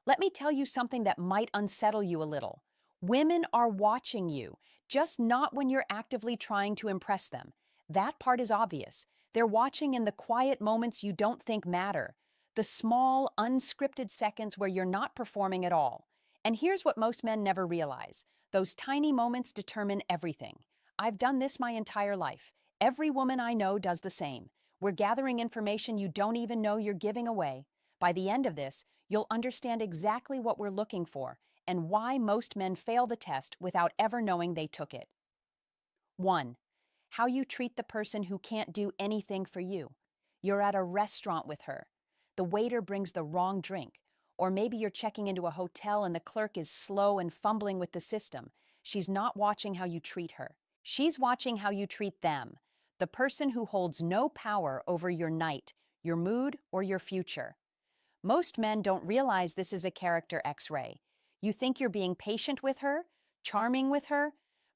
Let me tell you something that might unsettle you a little. Women are watching you, just not when you're actively trying to impress them. That part is obvious. They're watching in the quiet moments you don't think matter, the small, unscripted seconds where you're not performing at all. And here's what most men never realize: those tiny moments determine everything. I've done this my entire life. Every woman I know does the same. We're gathering information you don't even know you're giving away. By the end of this, you'll understand exactly what we're looking for and why most men fail the test without ever knowing they took it. 1. How you treat the person who can't do anything for you. You're at a restaurant with her. The waiter brings the wrong drink. Or maybe you're checking into a hotel and the clerk is slow and fumbling with the system. She's not watching how you treat her. She's watching how you treat them, the person who holds no power over your night, your mood, or your future. Most men don't realize this is a character X-ray. You think you're being patient with her, charming with her,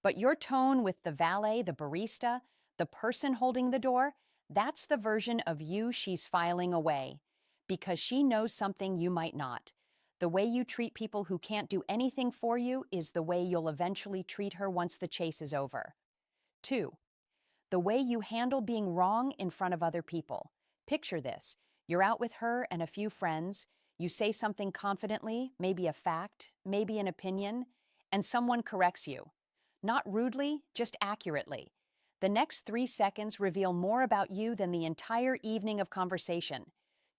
but your tone with the valet, the barista, the person holding the door, that's the version of you she's filing away. Because she knows something you might not. The way you treat people who can't do anything for you is the way you'll eventually treat her once the chase is over. 2. The way you handle being wrong in front of other people. Picture this. You're out with her and a few friends. You say something confidently, maybe a fact, maybe an opinion, and someone corrects you. Not rudely, just accurately. The next 3 seconds reveal more about you than the entire evening of conversation.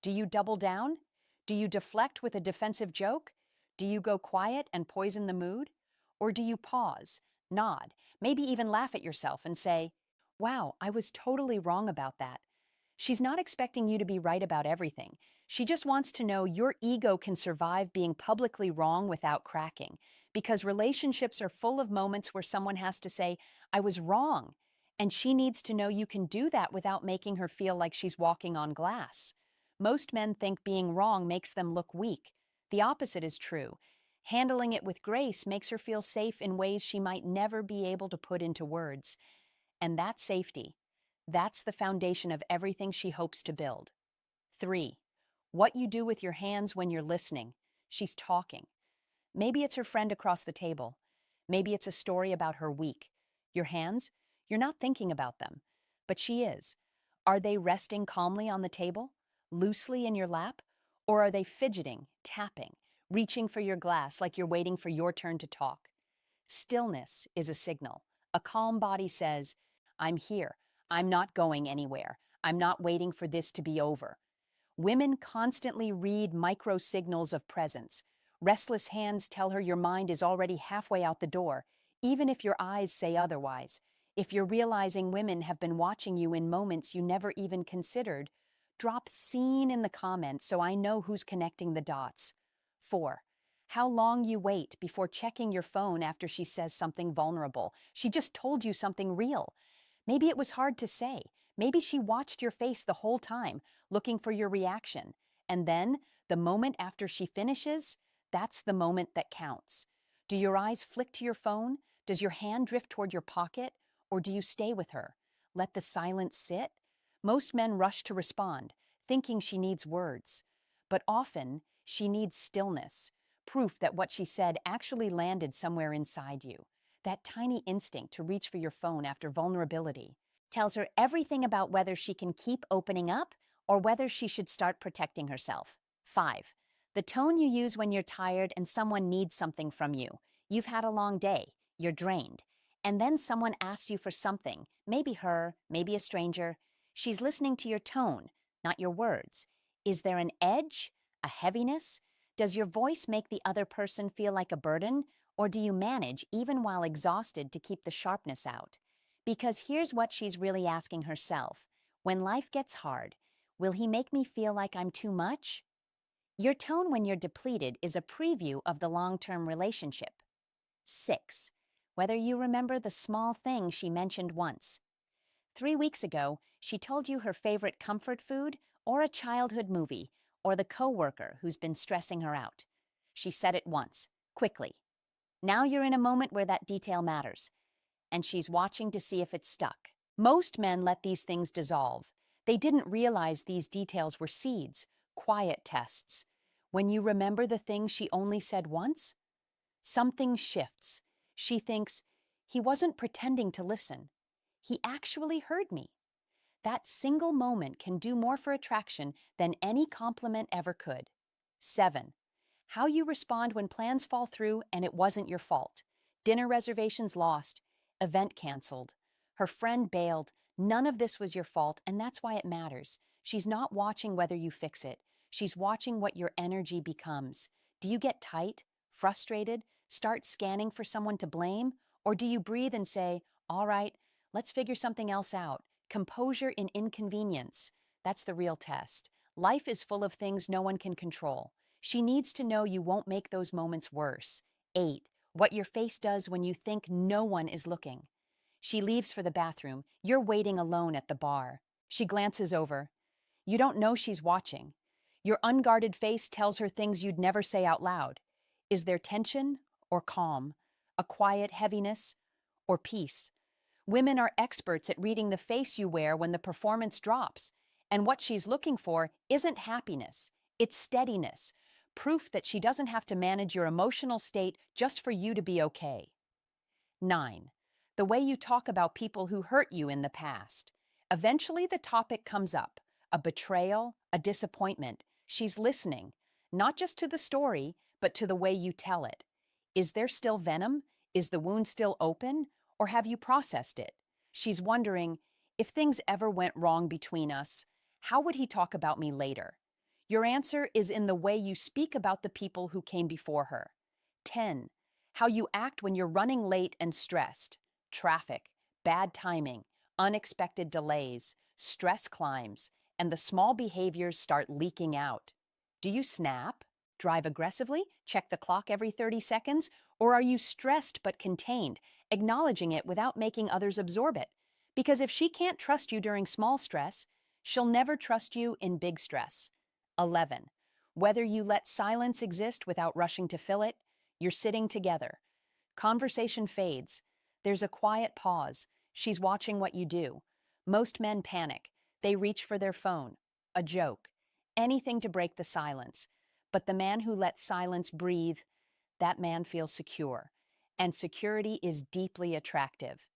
Do you double down? Do you deflect with a defensive joke? Do you go quiet and poison the mood? Or do you pause, nod, maybe even laugh at yourself and say, "Wow, I was totally wrong about that." She's not expecting you to be right about everything. She just wants to know your ego can survive being publicly wrong without cracking. Because relationships are full of moments where someone has to say, "I was wrong." And she needs to know you can do that without making her feel like she's walking on glass. Most men think being wrong makes them look weak. The opposite is true. Handling it with grace makes her feel safe in ways she might never be able to put into words. And that safety, that's the foundation of everything she hopes to build. 3. What you do with your hands when you're listening. She's talking. Maybe it's her friend across the table. Maybe it's a story about her week. Your hands? You're not thinking about them. But she is. Are they resting calmly on the table? Loosely in your lap? Or are they fidgeting, tapping, reaching for your glass like you're waiting for your turn to talk? Stillness is a signal. A calm body says, "I'm here. I'm not going anywhere. I'm not waiting for this to be over." Women constantly read micro signals of presence. Restless hands tell her your mind is already halfway out the door, even if your eyes say otherwise. If you're realizing women have been watching you in moments you never even considered, drop "seen" in the comments so I know who's connecting the dots. 4. How long you wait before checking your phone after she says something vulnerable. She just told you something real. Maybe it was hard to say. Maybe she watched your face the whole time, looking for your reaction. And then, the moment after she finishes, that's the moment that counts. Do your eyes flick to your phone? Does your hand drift toward your pocket? Or do you stay with her? Let the silence sit? Most men rush to respond, thinking she needs words. But often, she needs stillness, proof that what she said actually landed somewhere inside you. That tiny instinct to reach for your phone after vulnerability tells her everything about whether she can keep opening up or whether she should start protecting herself. 5. The tone you use when you're tired and someone needs something from you. You've had a long day, you're drained, and then someone asks you for something, maybe her, maybe a stranger. She's listening to your tone, not your words. Is there an edge, a heaviness? Does your voice make the other person feel like a burden, or do you manage, even while exhausted, to keep the sharpness out? Because here's what she's really asking herself. When life gets hard, will he make me feel like I'm too much? Your tone when you're depleted is a preview of the long-term relationship. 6. Whether you remember the small thing she mentioned once. 3 weeks ago, she told you her favorite comfort food, or a childhood movie, or the coworker who's been stressing her out. She said it once, quickly. Now you're in a moment where that detail matters, and she's watching to see if it's stuck. Most men let these things dissolve. They didn't realize these details were seeds, quiet tests. When you remember the thing she only said once, something shifts. She thinks, he wasn't pretending to listen. He actually heard me. That single moment can do more for attraction than any compliment ever could. 7. How you respond when plans fall through and it wasn't your fault. Dinner reservations lost, event canceled. Her friend bailed. None of this was your fault, and that's why it matters. She's not watching whether you fix it. She's watching what your energy becomes. Do you get tight, frustrated, start scanning for someone to blame? Or do you breathe and say, all right, let's figure something else out? Composure in inconvenience. That's the real test. Life is full of things no one can control. She needs to know you won't make those moments worse. 8. What your face does when you think no one is looking. She leaves for the bathroom. You're waiting alone at the bar. She glances over. You don't know she's watching. Your unguarded face tells her things you'd never say out loud. Is there tension or calm? A quiet heaviness or peace? Women are experts at reading the face you wear when the performance drops. And what she's looking for isn't happiness, it's steadiness, proof that she doesn't have to manage your emotional state just for you to be okay. 9. The way you talk about people who hurt you in the past. Eventually, the topic comes up, a betrayal, a disappointment. She's listening, not just to the story, but to the way you tell it. Is there still venom? Is the wound still open? Or have you processed it? She's wondering, if things ever went wrong between us, how would he talk about me later? Your answer is in the way you speak about the people who came before her. 10. How you act when you're running late and stressed. Traffic, bad timing, unexpected delays, stress climbs, and the small behaviors start leaking out. Do you snap? Drive aggressively? Check the clock every 30 seconds? Or are you stressed but contained, acknowledging it without making others absorb it? Because if she can't trust you during small stress, she'll never trust you in big stress. 11. Whether you let silence exist without rushing to fill it, you're sitting together. Conversation fades. There's a quiet pause. She's watching what you do. Most men panic. They reach for their phone, a joke, anything to break the silence. But the man who lets silence breathe, that man feels secure. And security is deeply attractive.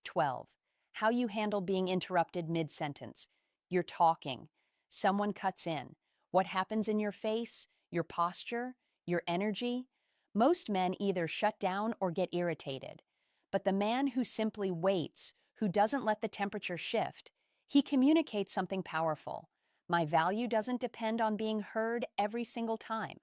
12. How you handle being interrupted mid-sentence. You're talking. Someone cuts in. What happens in your face, your posture, your energy? Most men either shut down or get irritated. But the man who simply waits, who doesn't let the temperature shift, he communicates something powerful. My value doesn't depend on being heard every single time.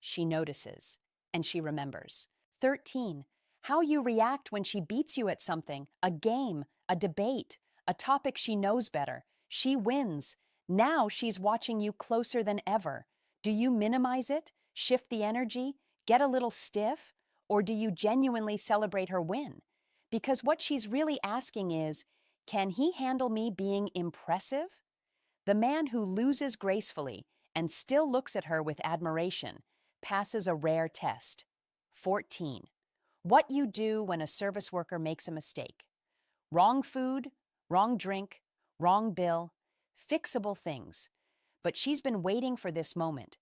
She notices, and she remembers. 13. How you react when she beats you at something, a game, a debate, a topic she knows better. She wins. Now she's watching you closer than ever. Do you minimize it, shift the energy, get a little stiff, or do you genuinely celebrate her win? Because what she's really asking is, can he handle me being impressive? The man who loses gracefully and still looks at her with admiration passes a rare test. 14. What you do when a service worker makes a mistake. Wrong food, wrong drink, wrong bill, fixable things. But she's been waiting for this moment.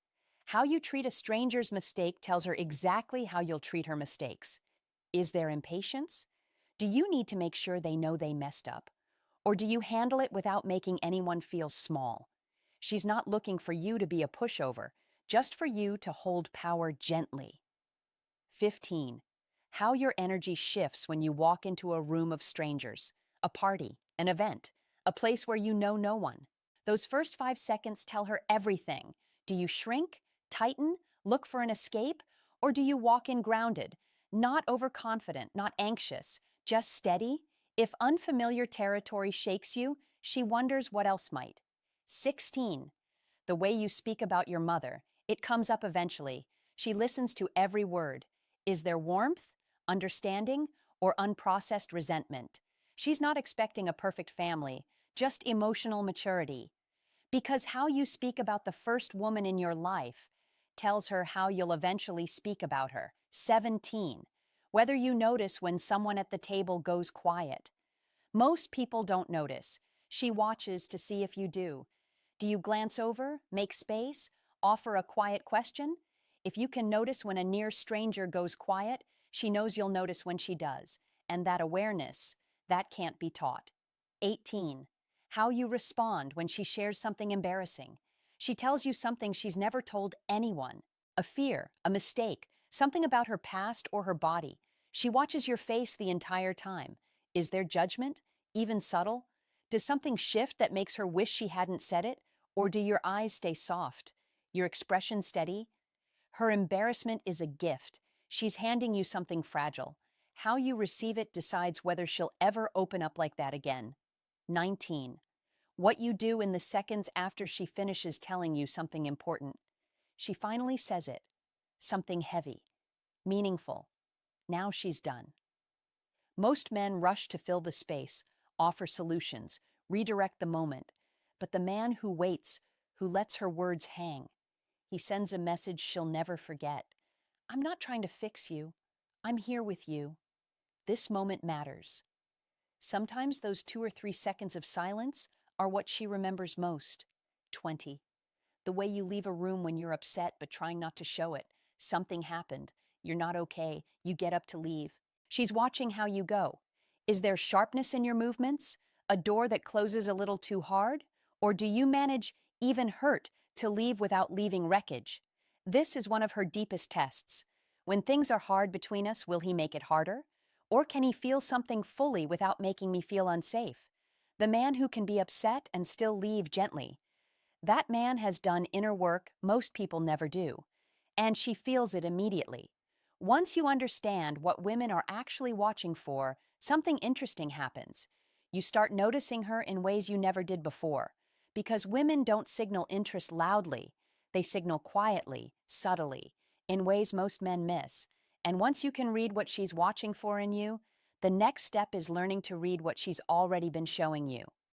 How you treat a stranger's mistake tells her exactly how you'll treat her mistakes. Is there impatience? Do you need to make sure they know they messed up? Or do you handle it without making anyone feel small? She's not looking for you to be a pushover, just for you to hold power gently. 15. How your energy shifts when you walk into a room of strangers, a party, an event, a place where you know no one. Those first 5 seconds tell her everything. Do you shrink, tighten, look for an escape, or do you walk in grounded, not overconfident, not anxious, just steady? If unfamiliar territory shakes you, she wonders what else might. 16. The way you speak about your mother. It comes up eventually. She listens to every word. Is there warmth, understanding, or unprocessed resentment? She's not expecting a perfect family, just emotional maturity. Because how you speak about the first woman in your life tells her how you'll eventually speak about her. 17. Whether you notice when someone at the table goes quiet. Most people don't notice. She watches to see if you do. Do you glance over, make space, Offer a quiet question. If you can notice when a near stranger goes quiet, she knows you'll notice when she does. And that awareness, that can't be taught. 18. How you respond when she shares something embarrassing. She tells you something she's never told anyone. A fear, a mistake, something about her past or her body. She watches your face the entire time. Is there judgment, even subtle? Does something shift that makes her wish she hadn't said it? Or do your eyes stay soft? Your expression steady? Her embarrassment is a gift. She's handing you something fragile. How you receive it decides whether she'll ever open up like that again. 19. What you do in the seconds after she finishes telling you something important. She finally says it. Something heavy. Meaningful. Now she's done. Most men rush to fill the space, offer solutions, redirect the moment. But the man who waits, who lets her words hang, he sends a message she'll never forget. I'm not trying to fix you. I'm here with you. This moment matters. Sometimes those 2 or 3 seconds of silence are what she remembers most. 20. The way you leave a room when you're upset but trying not to show it. Something happened. You're not okay. You get up to leave. She's watching how you go. Is there sharpness in your movements? A door that closes a little too hard? Or do you manage, even hurt, to leave without leaving wreckage? This is one of her deepest tests. When things are hard between us, will he make it harder? Or can he feel something fully without making me feel unsafe? The man who can be upset and still leave gently. That man has done inner work most people never do. And she feels it immediately. Once you understand what women are actually watching for, something interesting happens. You start noticing her in ways you never did before. Because women don't signal interest loudly. They signal quietly, subtly, in ways most men miss. And once you can read what she's watching for in you, the next step is learning to read what she's already been showing you.